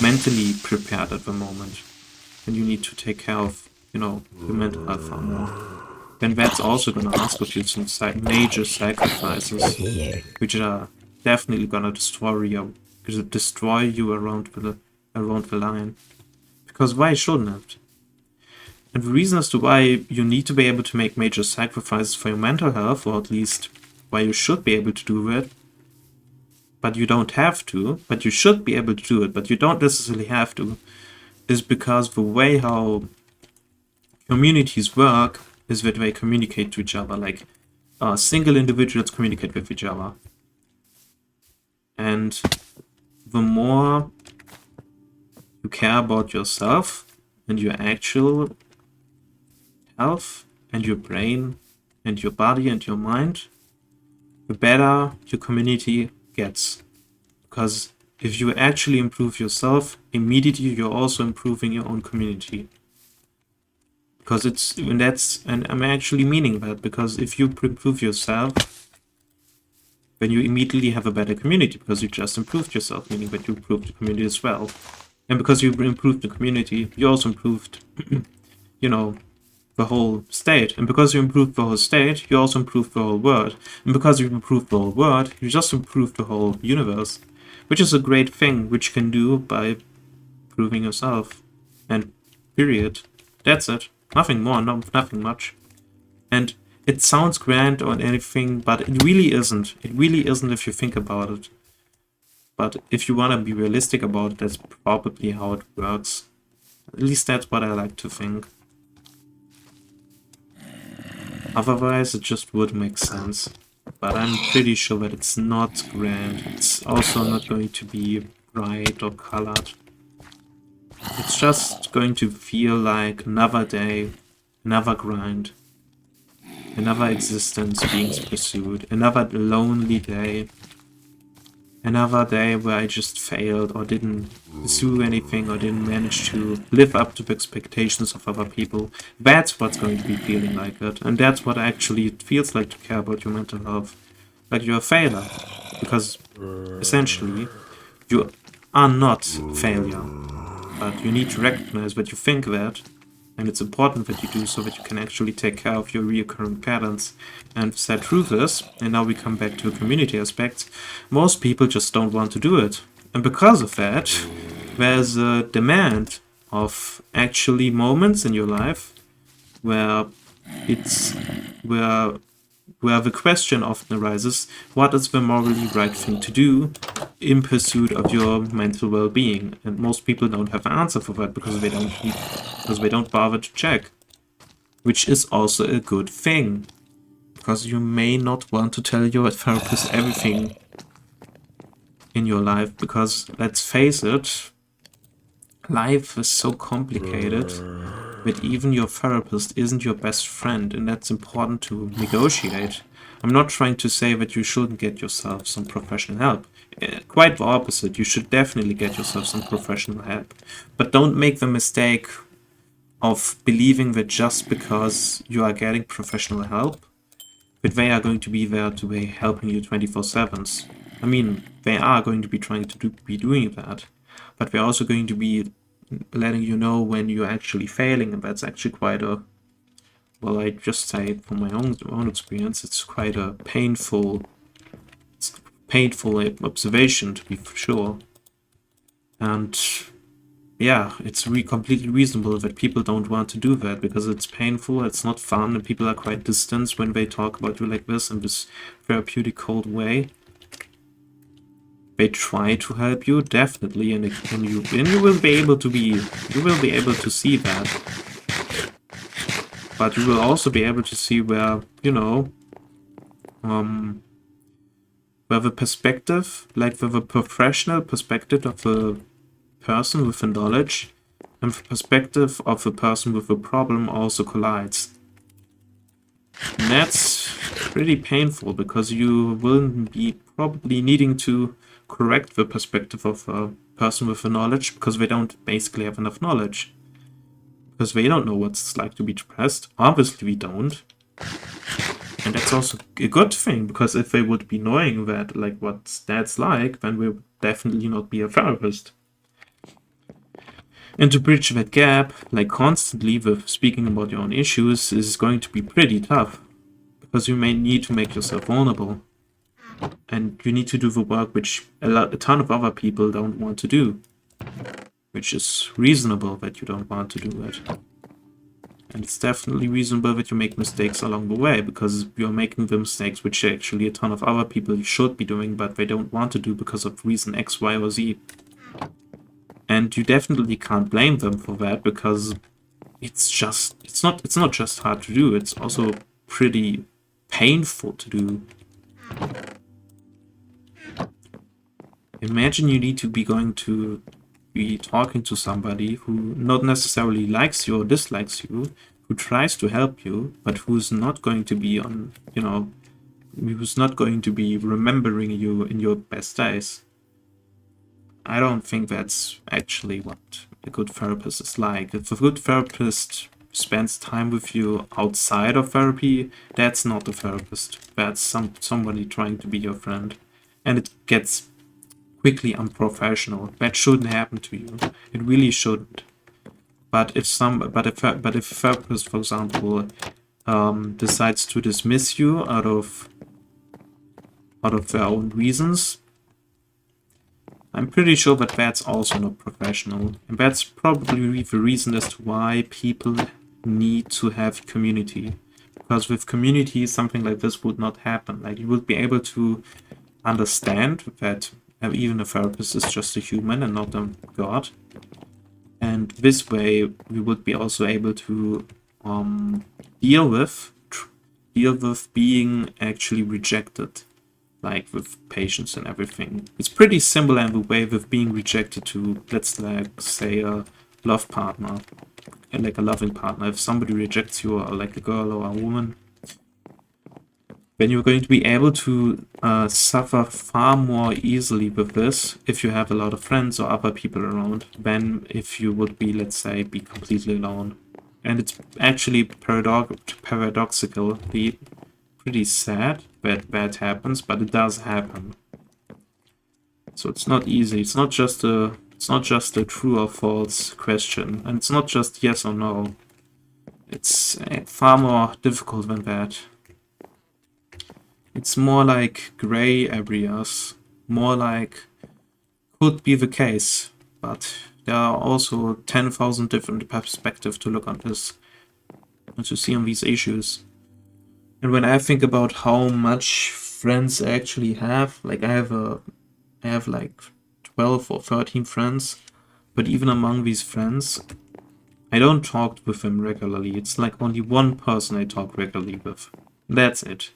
mentally prepared at the moment, and you need to take care of, you know, your mental health far more, then that's also going to ask of you some major sacrifices, which are definitely going to destroy you around the line. Because why shouldn't it? And the reason as to why you need to be able to make major sacrifices for your mental health, or at least why you should be able to do it, but you don't have to, but you should be able to do it, but you don't necessarily have to, is because the way how communities work is that they communicate to each other, like single individuals communicate with each other. And the more you care about yourself and your actual health and your brain and your body and your mind, the better your community gets. Because if you actually improve yourself, immediately you're also improving your own community. Because and I'm actually meaning that, because if you improve yourself, then you immediately have a better community, because you just improved yourself, meaning that you improved the community as well. And because you improved the community, you also improved, you know, the whole state. And because you improved the whole state, you also improved the whole world. And because you improved the whole world, you just improved the whole universe. Which is a great thing, which you can do by improving yourself. And period. That's it. Nothing more, nothing much. And it sounds grand or anything, but it really isn't. It really isn't if you think about it. But if you want to be realistic about it, that's probably how it works. At least that's what I like to think. Otherwise, it just would make sense. But I'm pretty sure that it's not grand. It's also not going to be bright or colored. It's just going to feel like another day, another grind, another existence being pursued, another lonely day, another day where I just failed or didn't pursue anything or didn't manage to live up to the expectations of other people. That's what's going to be feeling like it. And that's what actually it feels like to care about your mental health. Like you're a failure. Because essentially, you are not a failure. But you need to recognize that you think that. And it's important that you do so that you can actually take care of your reoccurring patterns. And the sad truth is, and now we come back to the community aspect, most people just don't want to do it. And because of that, there's a demand of actually moments in your life where where the question often arises, what is the morally right thing to do in pursuit of your mental well-being? And most people don't have an answer for that because they don't bother to check. Which is also a good thing. Because you may not want to tell your therapist everything in your life, because let's face it, life is so complicated that even your therapist isn't your best friend, and that's important to negotiate. I'm not trying to say that you shouldn't get yourself some professional help. Quite the opposite, you should definitely get yourself some professional help. But don't make the mistake of believing that just because you are getting professional help, that they are going to be there to be helping you 24/7. I mean, they are going to be trying to be doing that, but they're also going to be letting you know when you're actually failing, and that's actually quite a, well, I just say from my own experience, it's quite a painful observation, to be sure. And yeah, it's completely reasonable that people don't want to do that because it's painful, it's not fun, and people are quite distant when they talk about you like this in this therapeutic cold way. They try to help you, definitely, and you will be able to see that. But you will also be able to see where, where the perspective, like the professional perspective of the person with the knowledge and the perspective of the person with the problem also collides. And that's pretty painful because you will be probably needing to correct the perspective of a person with the knowledge because they don't basically have enough knowledge. Because they don't know what it's like to be depressed. Obviously we don't. And that's also a good thing, because if they would be knowing that, like, what that's like, then we would definitely not be a therapist. And to bridge that gap, like constantly with speaking about your own issues, is going to be pretty tough. Because you may need to make yourself vulnerable. And you need to do the work which a ton of other people don't want to do. Which is reasonable that you don't want to do it. And it's definitely reasonable that you make mistakes along the way, because you're making the mistakes which actually a ton of other people should be doing, but they don't want to do because of reason X, Y, or Z. And you definitely can't blame them for that, because it's not just hard to do, it's also pretty painful to do. Imagine you need to be going to be talking to somebody who not necessarily likes you or dislikes you, who tries to help you, but who's not going to be on, you know, who's not going to be remembering you in your best days. I don't think that's actually what a good therapist is like. If a good therapist spends time with you outside of therapy, that's not a therapist. That's somebody trying to be your friend. And it gets quickly unprofessional. That shouldn't happen to you. It really shouldn't. But if a therapist, for example, decides to dismiss you out of their own reasons, I'm pretty sure that that's also not professional. And that's probably the reason as to why people need to have community. Because with community, something like this would not happen. Like, you would be able to understand that even a therapist is just a human and not a god. And this way, we would be also able to deal with being actually rejected. Like with patience and everything. It's pretty similar in the way with being rejected to, let's like say, a love partner, like a loving partner. If somebody rejects you, or like a girl or a woman, then you're going to be able to suffer far more easily with this if you have a lot of friends or other people around than if you would be, let's say, be completely alone. And it's actually paradoxically pretty sad that happens, but it does happen. So it's not easy. It's not just a true or false question, and it's not just yes or no. It's far more difficult than that. It's more like gray areas, more like could be the case, but there are also 10,000 different perspectives to look on this and to see on these issues. And when I think about how much friends I actually have, like I have like 12 or 13 friends, but even among these friends, I don't talk with them regularly. It's like only one person I talk regularly with. That's it.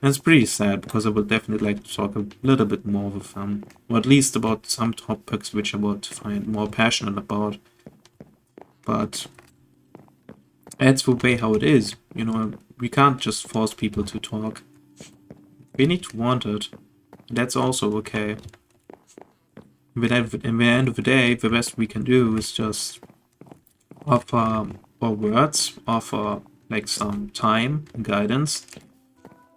And it's pretty sad, because I would definitely like to talk a little bit more with them, or at least about some topics which I would find more passionate about. But that's the way how it is, you know. We can't just force people to talk. We need to want it. That's also okay. But at the end of the day, the best we can do is just offer our words, offer like some time and guidance.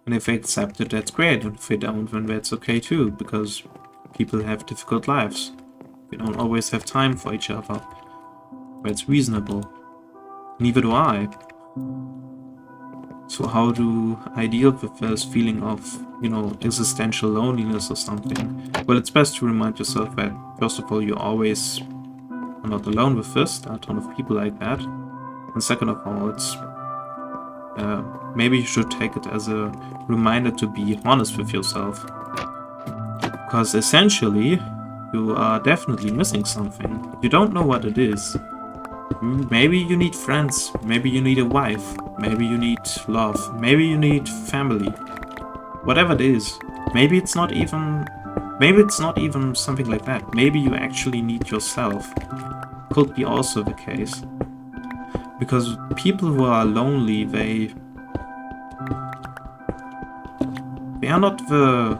And if they accept it, that's great. And if they don't, then that's okay too, because people have difficult lives. We don't always have time for each other. That's reasonable. Neither do I. So how do I deal with this feeling of, you know, existential loneliness or something? Well, it's best to remind yourself that, first of all, you always are not alone with this. There are a ton of people like that. And second of all, it's maybe you should take it as a reminder to be honest with yourself. Because essentially, you are definitely missing something. You don't know what it is. Maybe you need friends, maybe you need a wife, maybe you need love, maybe you need family. Whatever it is. Maybe it's not even something like that. Maybe you actually need yourself. Could be also the case. Because people who are lonely, they are not the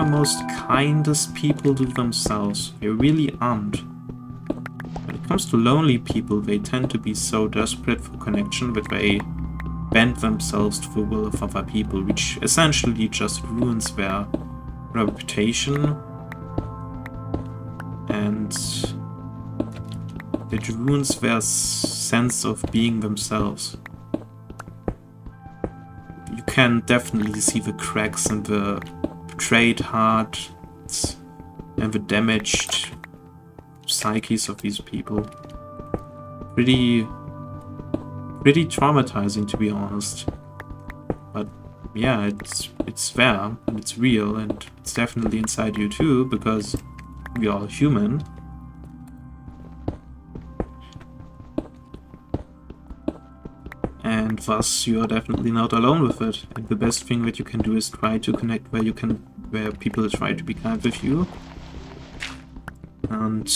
most kindest people to themselves. They really aren't. When it comes to lonely people, they tend to be so desperate for connection that they bend themselves to the will of other people, which essentially just ruins their reputation and it ruins their sense of being themselves. You can definitely see the cracks in the betrayed hearts and the damaged psyches of these people. Pretty traumatizing, to be honest. But yeah, it's there and it's real and it's definitely inside you too, because we are human. And thus you are definitely not alone with it. And the best thing that you can do is try to connect where people try to be kind with you. And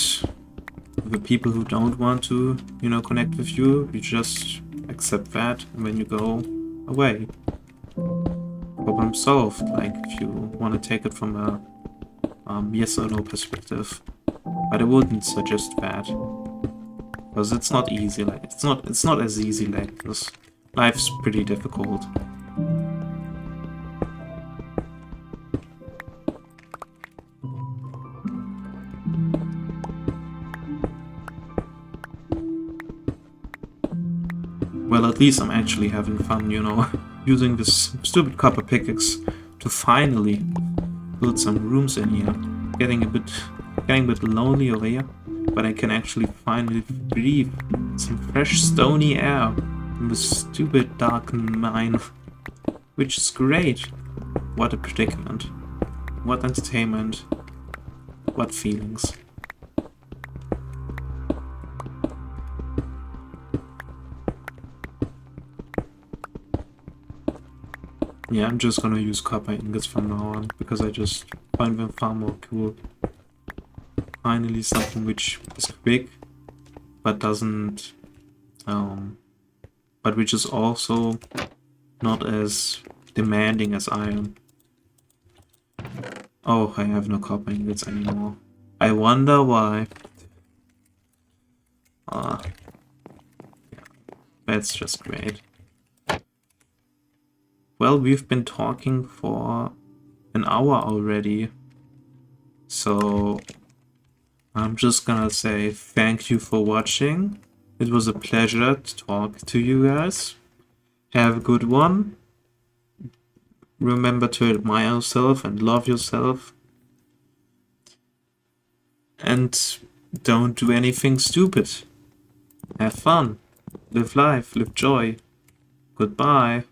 the people who don't want to, you know, connect with you, you just accept that, and then you go away. Problem solved. Like, if you want to take it from a yes or no perspective. But I wouldn't suggest that, because it's not easy. Like, it's not as easy like this. Life's pretty difficult. Well, at least I'm actually having fun, you know, using this stupid copper pickaxe to finally build some rooms in here. Getting a bit lonely over here, but I can actually finally breathe some fresh stony air in this stupid dark mine, which is great. What a predicament. What entertainment. What feelings. Yeah, I'm just gonna use copper ingots from now on, because I just find them far more cool. Finally something which is quick, but doesn't... but which is also not as demanding as iron. Oh, I have no copper ingots anymore. I wonder why. Yeah, that's just great. Well, we've been talking for an hour already, so I'm just gonna say thank you for watching. It was a pleasure to talk to you guys. Have a good one. Remember to admire yourself and love yourself. And don't do anything stupid. Have fun. Live life. Live joy. Goodbye.